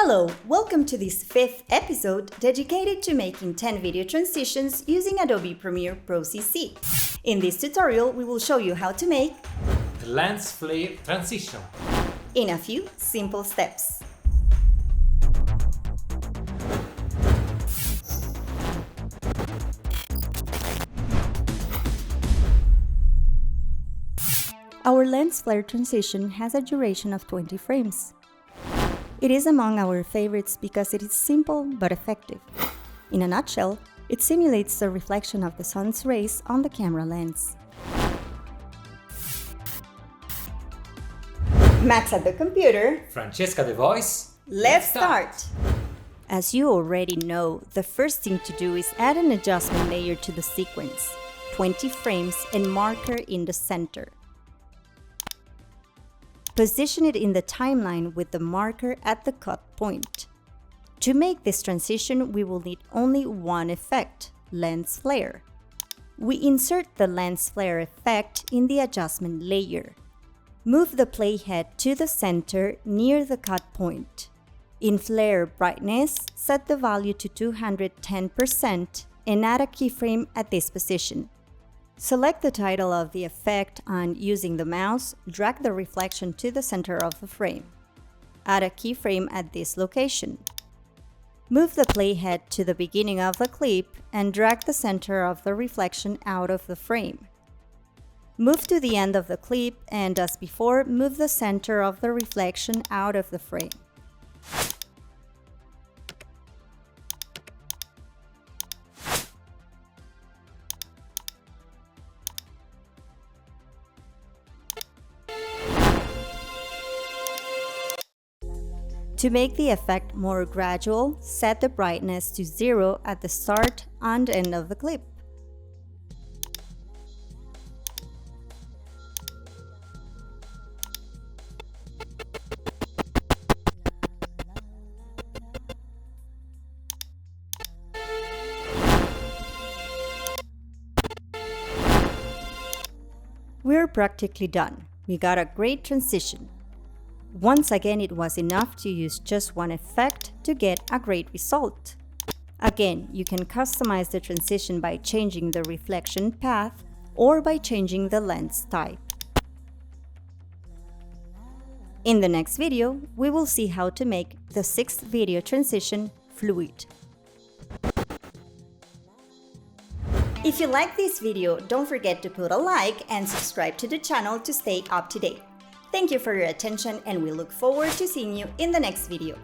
Hello, welcome to this 5th episode dedicated to making 10 video transitions using Adobe Premiere Pro CC. In this tutorial, we will show you how to make the lens flare transition in a few simple steps. Our lens flare transition has a duration of 20 frames. It is among our favorites because it is simple but effective. In a nutshell, it simulates the reflection of the sun's rays on the camera lens. Max at the computer. Francesca the voice. Let's start! As you already know, the first thing to do is add an adjustment layer to the sequence, 20 frames and marker in the center. Position it in the timeline with the marker at the cut point. To make this transition, we will need only one effect, lens flare. We insert the lens flare effect in the adjustment layer. Move the playhead to the center near the cut point. In flare brightness, set the value to 210% and add a keyframe at this position. Select the title of the effect and, using the mouse, drag the reflection to the center of the frame. Add a keyframe at this location. Move the playhead to the beginning of the clip and drag the center of the reflection out of the frame. Move to the end of the clip and, as before, move the center of the reflection out of the frame. To make the effect more gradual, set the brightness to 0 at the start and end of the clip. We're practically done. We got a great transition. Once again, it was enough to use just one effect to get a great result. Again, you can customize the transition by changing the reflection path or by changing the lens type. In the next video, we will see how to make the 6th video transition fluid. If you like this video, don't forget to put a like and subscribe to the channel to stay up to date. Thank you for your attention, and we look forward to seeing you in the next video.